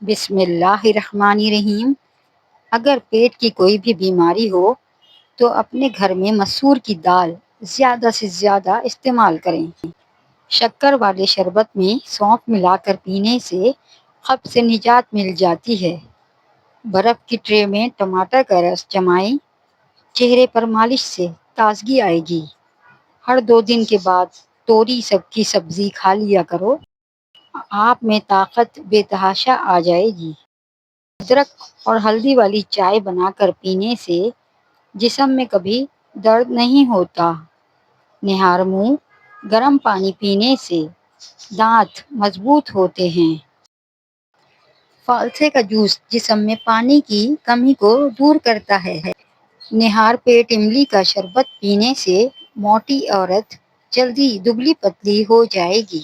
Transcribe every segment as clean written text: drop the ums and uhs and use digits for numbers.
بسم اللہ الرحمن الرحیم۔ اگر پیٹ کی کوئی بھی بیماری ہو تو اپنے گھر میں مسور کی دال زیادہ سے زیادہ استعمال کریں۔ شکر والے شربت میں سونف ملا کر پینے سے قبض سے نجات مل جاتی ہے۔ برف کی ٹرے میں ٹماٹر کا رس جمائیں، چہرے پر مالش سے تازگی آئے گی۔ ہر 2 دن کے بعد توری سب کی سبزی کھا لیا کرو، آپ میں طاقت بے تحاشا آ جائے گی۔ ادرک اور ہلدی والی چائے بنا کر پینے سے جسم میں کبھی درد نہیں ہوتا۔ نہار منہ گرم پانی پینے سے دانت مضبوط ہوتے ہیں۔ فالسے کا جوس جسم میں پانی کی کمی کو دور کرتا ہے۔ نہار پیٹ املی کا شربت پینے سے موٹی عورت جلدی دبلی پتلی ہو جائے گی۔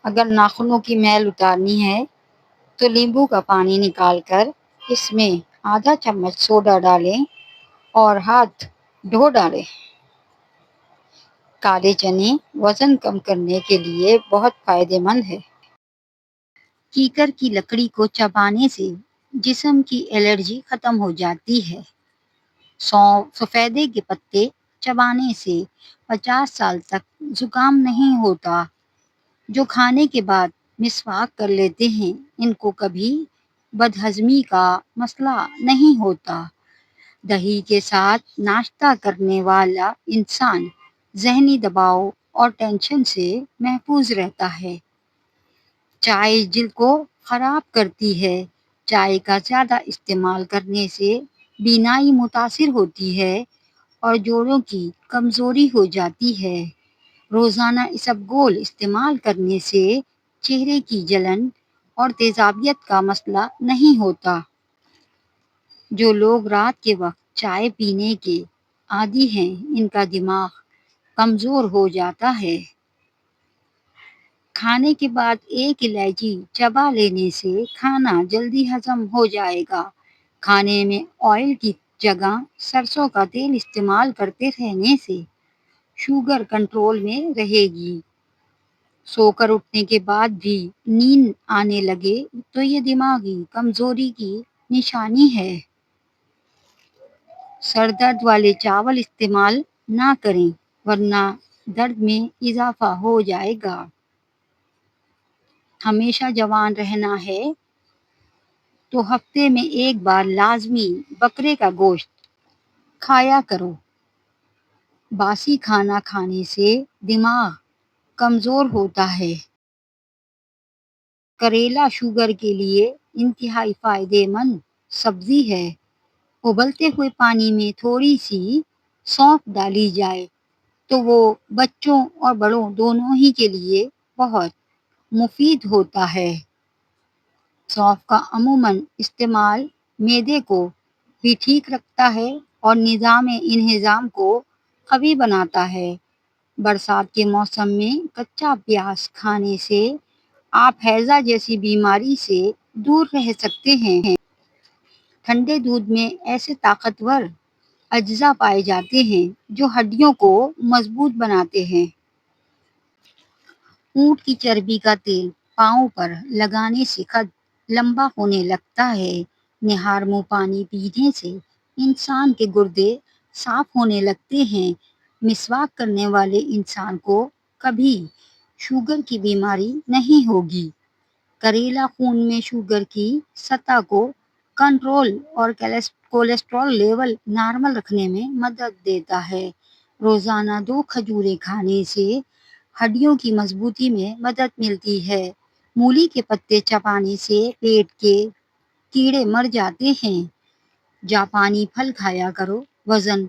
اگر ناخنوں کی میل اتارنی ہے تو لیمبو کا پانی نکال کر اس میں آدھا چمچ سوڈا ڈالیں اور ہاتھ دھو ڈالیں۔ کالے چنے وزن کم کرنے کے لیے بہت فائدہ مند ہے۔ کیکر کی لکڑی کو چبانے سے جسم کی الرجی ختم ہو جاتی ہے۔ سفیدے کے پتے چبانے سے 50 سال تک زکام نہیں ہوتا۔ جو کھانے کے بعد مسواک کر لیتے ہیں ان کو کبھی بدہضمی کا مسئلہ نہیں ہوتا۔ دہی کے ساتھ ناشتہ کرنے والا انسان ذہنی دباؤ اور ٹینشن سے محفوظ رہتا ہے۔ چائے جلد کو خراب کرتی ہے۔ چائے کا زیادہ استعمال کرنے سے بینائی متاثر ہوتی ہے اور جوڑوں کی کمزوری ہو جاتی ہے۔ روزانہ اسبگول استعمال کرنے سے چہرے کی جلن اور تیزابیت کا مسئلہ نہیں ہوتا۔ جو لوگ رات کے وقت چائے پینے کے عادی ہیں ان کا دماغ کمزور ہو جاتا ہے۔ کھانے کے بعد ایک الائچی چبا لینے سے کھانا جلدی ہضم ہو جائے گا۔ کھانے میں آئل کی جگہ سرسوں کا تیل استعمال کرتے رہنے سے شوگر کنٹرول میں رہے گی۔ سو کر اٹھنے کے بعد بھی نیند آنے لگے تو یہ دماغی کمزوری کی نشانی ہے۔ سر درد والے چاول استعمال نہ کریں ورنہ درد میں اضافہ ہو جائے گا۔ ہمیشہ جوان رہنا ہے تو ہفتے میں ایک بار لازمی بکرے کا گوشت کھایا کرو۔ باسی کھانا کھانے سے دماغ کمزور ہوتا ہے۔ کریلا شوگر کے لیے انتہائی فائدہ مند سبزی ہے۔ ابلتے ہوئے پانی میں تھوڑی سی سونف ڈالی جائے تو وہ بچوں اور بڑوں دونوں ہی کے لیے بہت مفید ہوتا ہے۔ سونف کا عموماً استعمال معدے کو بھی ٹھیک رکھتا ہے اور نظام انہضام کو قوی بناتا ہے۔ برسات کے موسم میں کچا پیاز کھانے سے آپ ہیضہ جیسی بیماری سے دور رہ سکتے ہیں۔ ٹھنڈے دودھ میں ایسے طاقتور اجزا پائے جاتے ہیں جو ہڈیوں کو مضبوط بناتے ہیں۔ اونٹ کی چربی کا تیل پاؤں پر لگانے سے قد لمبا ہونے لگتا ہے۔ نہار منہ پانی پینے سے انسان کے گردے صاف ہونے لگتے ہیں۔ مسواک کرنے والے انسان کو کبھی شوگر کی بیماری نہیں ہوگی۔ کریلا خون میں شوگر کی سطح کو کنٹرول اور کولیسٹرول لیول نارمل رکھنے میں مدد دیتا ہے۔ روزانہ 2 کھجوریں کھانے سے ہڈیوں کی مضبوطی میں مدد ملتی ہے۔ مولی کے پتے چبانے سے پیٹ کے کیڑے مر جاتے ہیں۔ جاپانی پھل کھایا کرو، وزن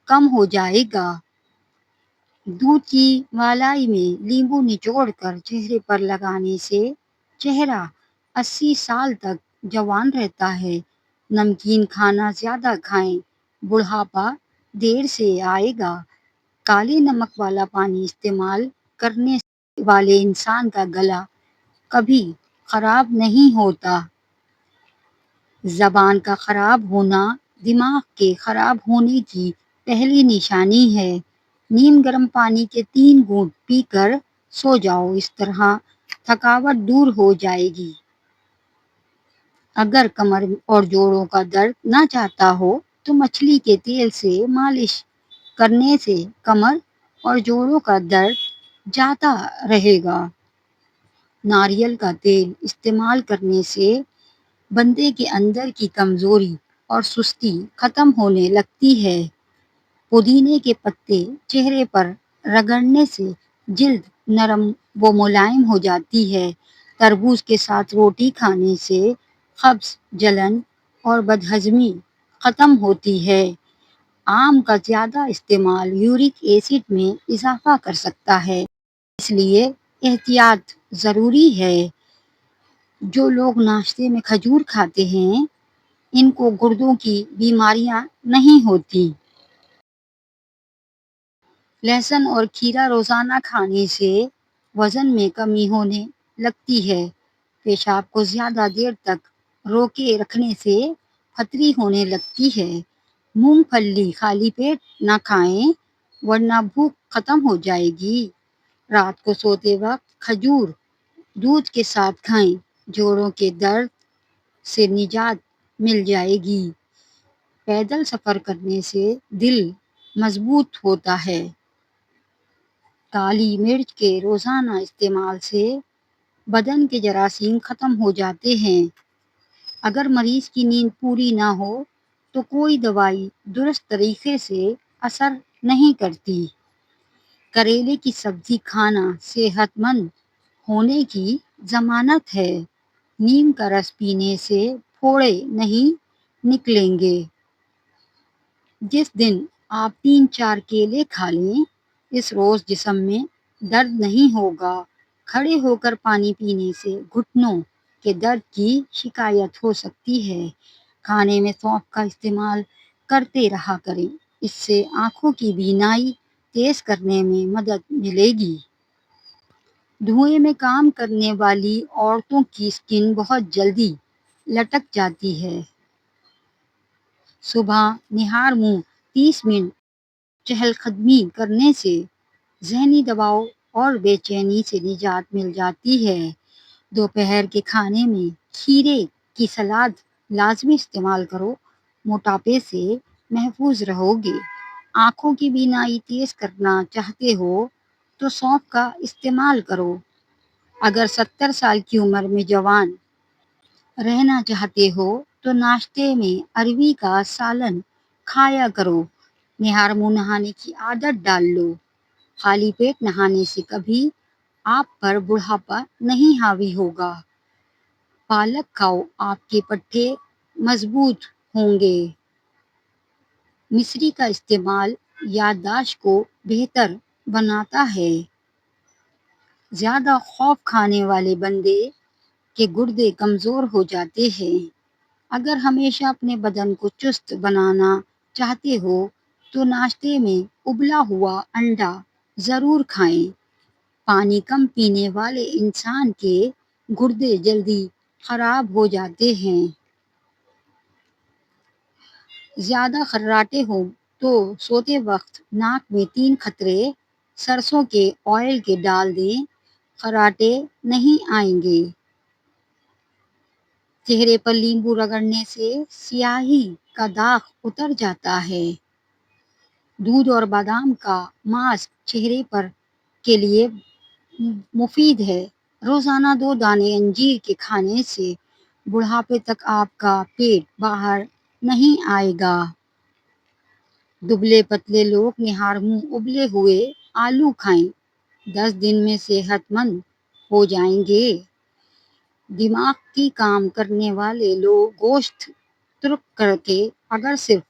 کم ہو جائے گا۔ دودھ کی ملائی میں لیمبو نچوڑ کر چہرے پر لگانے سے چہرہ 80 سال تک جوان رہتا ہے۔ نمکین کھانا زیادہ کھائیں، بڑھاپا دیر سے آئے گا۔ کالے نمک والا پانی استعمال کرنے والے انسان کا گلا کبھی خراب نہیں ہوتا۔ زبان کا خراب ہونا دماغ کے خراب ہونے کی پہلی نشانی ہے۔ نیم گرم پانی کے 3 گھونٹ پی کر سو جاؤ، اس طرح تھکاوٹ دور ہو جائے گی۔ اگر کمر اور جوڑوں کا درد نہ چاہتا ہو تو مچھلی کے تیل سے مالش کرنے سے کمر اور جوڑوں کا درد جاتا رہے گا۔ ناریل کا تیل استعمال کرنے سے بندے کے اندر کی کمزوری اور سستی ختم ہونے لگتی ہے۔ پودینے کے پتے چہرے پر رگڑنے سے جلد نرم و ملائم ہو جاتی ہے۔ تربوز کے ساتھ روٹی کھانے سے قبض، جلن اور بدہضمی ختم ہوتی ہے۔ آم کا زیادہ استعمال یورک ایسڈ میں اضافہ کر سکتا ہے، اس لیے احتیاط ضروری ہے۔ جو لوگ ناشتے میں کھجور کھاتے ہیں ان کو گردوں کی بیماریاں نہیں ہوتی۔ لہسن اور کھیرا روزانہ کھانے سے وزن میں کمی ہونے لگتی ہے۔ پیشاب کو زیادہ دیر تک روکے رکھنے سے پھتھری ہونے لگتی ہے۔ مونگ پھلی خالی پیٹ نہ کھائیں ورنہ بھوک ختم ہو جائے گی۔ رات کو سوتے وقت کھجور دودھ کے ساتھ کھائیں، جوڑوں کے درد سے نجات مل جائے گی۔ پیدل سفر کرنے سے دل مضبوط ہوتا ہے۔ کالی مرچ کے روزانہ استعمال سے بدن کے جراثیم ختم ہو جاتے ہیں۔ اگر مریض کی نیند پوری نہ ہو تو کوئی دوائی درست طریقے سے اثر نہیں کرتی۔ کریلے کی سبزی کھانا صحت مند ہونے کی ضمانت ہے۔ نیم کا رس پینے سے پھوڑے نہیں نکلیں گے۔ جس دن آپ 3-4 کیلے کھا لیں اس روز جسم میں درد نہیں ہوگا۔ کھڑے ہو کر پانی پینے سے گھٹنوں کے درد کی شکایت ہو سکتی ہے۔ کھانے میں سونف کا استعمال کرتے رہا کریں، اس سے آنکھوں کی بینائی تیز کرنے میں مدد ملے گی۔ دھوئیں میں کام کرنے والی عورتوں کی سکن بہت جلدی لٹک جاتی ہے۔ صبح نہار منہ 30 منٹ چہل قدمی کرنے سے ذہنی دباؤ اور بے چینی سے نجات مل جاتی ہے۔ دوپہر کے کھانے میں کھیرے کی سلاد لازمی استعمال کرو، موٹاپے سے محفوظ رہو گے۔ آنکھوں کی بینائی تیز کرنا چاہتے ہو تو سونف کا استعمال کرو۔ اگر 70 سال کی عمر میں جوان رہنا چاہتے ہو تو ناشتے میں اروی کا سالن کھایا کرو۔ نہار منہ نہانے کی عادت ڈال لو۔ خالی پیٹ نہانے سے کبھی آپ پر بڑھاپا نہیں حاوی ہوگا۔ پالک کھاؤ، آپ کے پٹھے مضبوط ہوں گے۔ مصری کا استعمال یادداشت کو بہتر بناتا ہے۔ زیادہ خوف کھانے والے بندے کے گردے کمزور ہو جاتے ہیں۔ اگر ہمیشہ اپنے بدن کو چست بنانا چاہتے ہو تو ناشتے میں ابلا ہوا انڈا ضرور کھائیں۔ پانی کم پینے والے انسان کے گردے جلدی خراب ہو جاتے ہیں۔ زیادہ خراٹے ہوں تو سوتے وقت ناک میں 3 قطرے سرسوں کے آئل کے ڈال دیں، خراٹے نہیں آئیں گے۔ چہرے پر لیمبو رگڑنے سے سیاہی کا داغ اتر جاتا ہے۔ دودھ اور بادام کا ماسک چہرے پر کے لیے مفید ہے۔ روزانہ 2 دانے انجیر کے کھانے سے بڑھاپے تک آپ کا پیٹ باہر نہیں آئے گا۔ دبلے پتلے لوگ نہار منہ ابلے ہوئے آلو کھائیں، 10 دن میں صحت مند ہو جائیں گے۔ دماغ کی کام کرنے والے لوگ گوشت ترک کر کے اگر صرف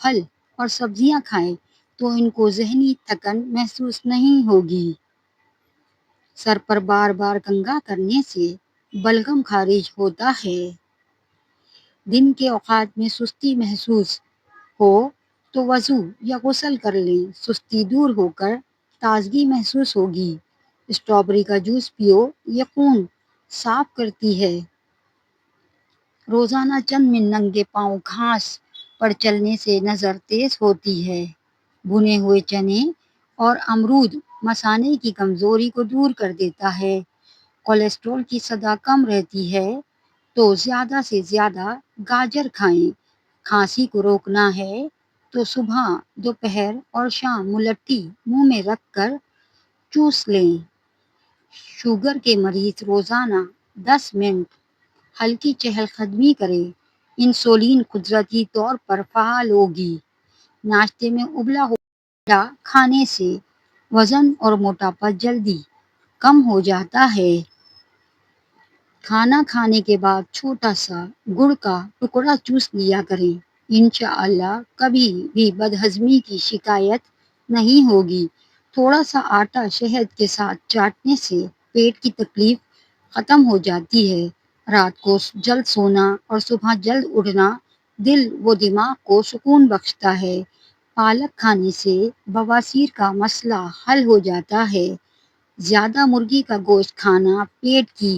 پھل اور سبزیاں کھائیں تو ان کو ذہنی تھکن محسوس نہیں ہوگی۔ سر پر بار بار کنگھا کرنے سے بلغم خارج ہوتا ہے۔ دن کے اوقات میں سستی محسوس ہو تو وضو یا غسل کر لیں، سستی دور ہو کر تازگی محسوس ہوگی۔ اسٹرابیری کا جوس پیو، یہ خون صاف کرتی ہے۔ روزانہ چند منٹ ننگے پاؤں گھاس پر چلنے سے نظر تیز ہوتی ہے۔ بھنے ہوئے چنے اور امرود مثانے کی کمزوری کو دور کر دیتا ہے۔ کولیسٹرول کی سطح کم رہتی ہے تو زیادہ سے زیادہ گاجر کھائیں۔ کھانسی کو روکنا ہے تو صبح، دوپہر اور شام ملٹی منہ میں رکھ کر چوس لیں۔ شوگر کے مریض روزانہ 10 منٹ ہلکی چہل قدمی کریں۔ انسولین قدرتی طور پر فعال ہوگی۔ ناشتے میں ابلا ہوا انڈا کھانے سے وزن اور موٹاپا جلدی کم ہو جاتا ہے۔ کھانا کھانے کے بعد چھوٹا سا گڑ کا ٹکڑا چوس لیا کریں۔ انشاءاللہ کبھی بھی بدہضمی کی شکایت نہیں ہوگی۔ تھوڑا سا آٹا شہد کے ساتھ چاٹنے سے پیٹ کی تکلیف ختم ہو جاتی ہے۔ رات کو جلد سونا اور صبح جلد اٹھنا دل و دماغ کو سکون بخشتا ہے۔ پالک کھانے سے بواسیر کا مسئلہ حل ہو جاتا ہے۔ زیادہ مرغی کا گوشت کھانا پیٹ کی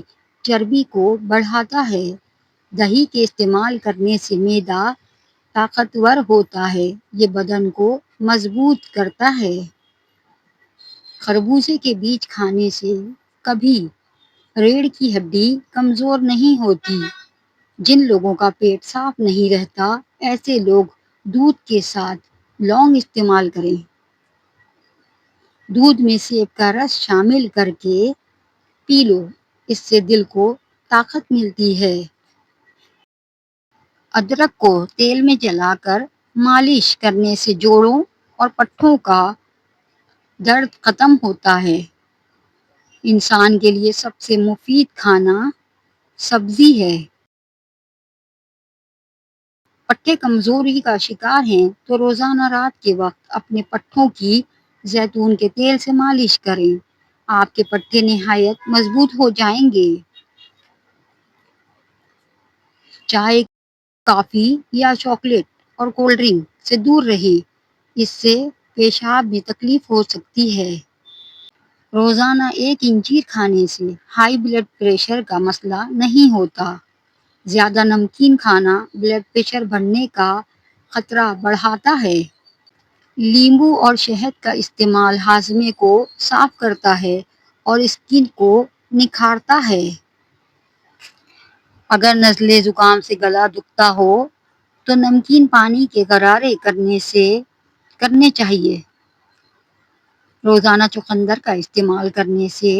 چربی کو بڑھاتا ہے۔ دہی کے استعمال کرنے سے معدہ طاقتور ہوتا ہے۔ یہ بدن کو مضبوط کرتا ہے۔ خربوزے کے بیج کھانے سے کبھی ریڑھ کی ہڈی کمزور نہیں ہوتی۔ جن لوگوں کا پیٹ صاف نہیں رہتا، ایسے لوگ دودھ کے ساتھ لونگ استعمال کریں۔ دودھ میں سیب کا رس شامل کر کے پی لو، اس سے دل کو طاقت ملتی ہے۔ ادرک کو تیل میں جلا کر مالش کرنے سے جوڑوں اور پٹھوں کا درد ختم ہوتا ہے۔ انسان کے لیے سب سے مفید کھانا سبزی ہے۔ پٹھے کمزوری کا شکار ہیں تو روزانہ رات کے وقت اپنے پٹھوں کی زیتون کے تیل سے مالش کریں۔ آپ کے پٹھے نہایت مضبوط ہو جائیں گے۔ چائے، کافی یا چاکلیٹ اور کولڈ ڈرنک سے دور رہیں۔ اس سے پیشاب میں تکلیف ہو سکتی ہے۔ روزانہ 1 انجیر کھانے سے ہائی بلڈ پریشر کا مسئلہ نہیں ہوتا۔ زیادہ نمکین کھانا بلڈ پریشر بڑھنے کا خطرہ بڑھاتا ہے۔ لیموں اور شہد کا استعمال ہاضمے کو صاف کرتا ہے اور اسکن کو نکھارتا ہے۔ اگر نزلے زکام سے گلا دکھتا ہو تو نمکین پانی کے غرارے کرنے چاہیے۔ روزانہ چقندر کا استعمال کرنے سے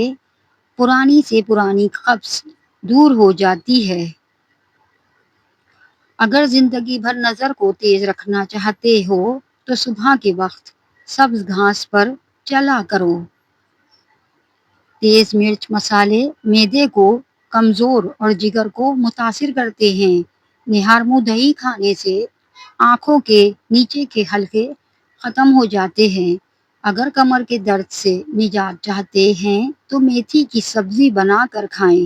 پرانی سے پرانی قبض دور ہو جاتی ہے۔ اگر زندگی بھر نظر کو تیز رکھنا چاہتے ہو تو صبح کے وقت سبز گھاس پر چلا کرو۔ تیز مرچ مسالے معدے کو کمزور اور جگر کو متاثر کرتے ہیں۔ نہار منہ دہی کھانے سے آنکھوں کے نیچے کے حلقے ختم ہو جاتے ہیں۔ اگر کمر کے درد سے نجات چاہتے ہیں تو میتھی کی سبزی بنا کر کھائیں۔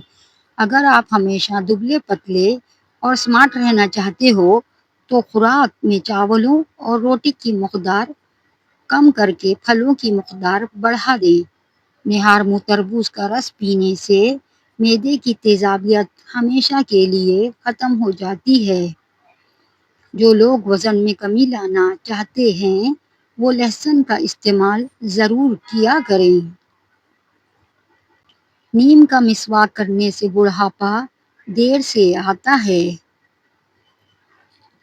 اگر آپ ہمیشہ دبلے پتلے اور سمارٹ رہنا چاہتے ہو تو خوراک میں چاولوں اور روٹی کی مقدار کم کر کے پھلوں کی مقدار بڑھا دیں۔ نہار منہ تربوز کا رس پینے سے معدے کی تیزابیت ہمیشہ کے لیے ختم ہو جاتی ہے۔ جو لوگ وزن میں کمی لانا چاہتے ہیں وہ لہسن کا استعمال ضرور کیا کریں۔ نیم کا مسواک کرنے سے بڑھاپا دیر سے آتا ہے۔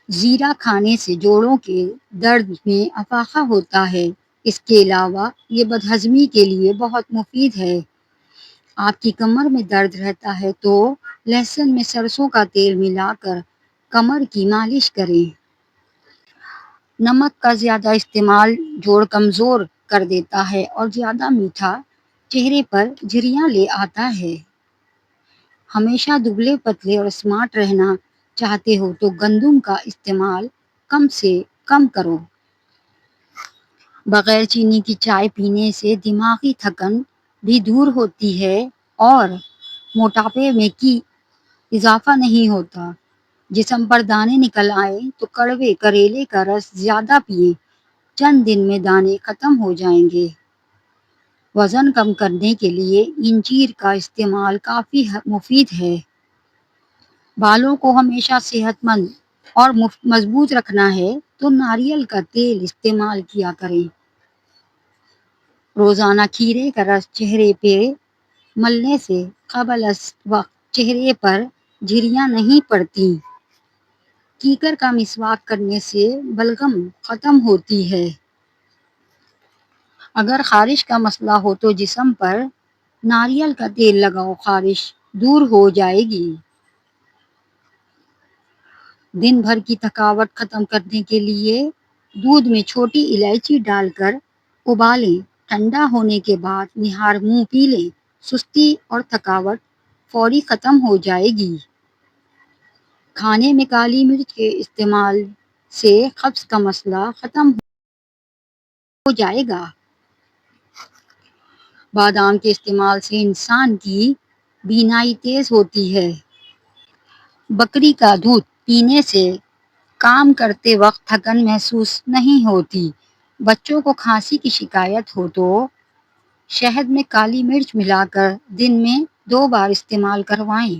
زیرہ کھانے سے جوڑوں کے درد میں افاقہ ہوتا ہے۔ اس کے علاوہ یہ بدہضمی کے لیے بہت مفید ہے۔ آپ کی کمر میں درد رہتا ہے تو لہسن میں سرسوں کا تیل ملا کر کمر کی مالش کریں۔ نمک کا زیادہ استعمال جوڑ کمزور کر دیتا ہے اور زیادہ میٹھا چہرے پر جھریاں لے آتا ہے۔ ہمیشہ دبلے پتلے اور سمارٹ رہنا چاہتے ہو تو گندم کا استعمال کم سے کم کرو۔ بغیر چینی کی چائے پینے سے دماغی تھکن بھی دور ہوتی ہے اور موٹاپے میں کی اضافہ نہیں ہوتا۔ جسم پر دانے نکل آئیں تو کڑوے کریلے کا رس زیادہ پئیں۔ چند دن میں دانے ختم ہو جائیں گے۔ وزن کم کرنے کے لیے انجیر کا استعمال کافی مفید ہے۔ بالوں کو ہمیشہ صحت مند اور مضبوط رکھنا ہے تو ناریل کا تیل استعمال کیا کریں۔ روزانہ کھیرے کا رس چہرے پہ ملنے سے قبل از وقت چہرے پر جھریاں نہیں پڑتی۔ کیکر کا مسواک کرنے سے بلغم ختم ہوتی ہے۔ اگر خارش کا مسئلہ ہو تو جسم پر ناریل کا تیل لگاؤ، خارش دور ہو جائے گی۔ دن بھر کی تھکاوٹ ختم کرنے کے لیے دودھ میں چھوٹی الائچی ڈال کر ابالیں، ٹھنڈا ہونے کے بعد نہار منہ پی لیں، سستی اور تھکاوٹ فوری ختم ہو جائے گی۔ کھانے میں کالی مرچ کے استعمال سے قبض کا مسئلہ ختم ہو جائے گا۔ بادام کے استعمال سے انسان کی بینائی تیز ہوتی ہے۔ بکری کا دودھ پینے سے کام کرتے وقت تھکن محسوس نہیں ہوتی۔ بچوں کو کھانسی کی شکایت ہو تو شہد میں کالی مرچ ملا کر دن میں 2 بار استعمال کروائیں۔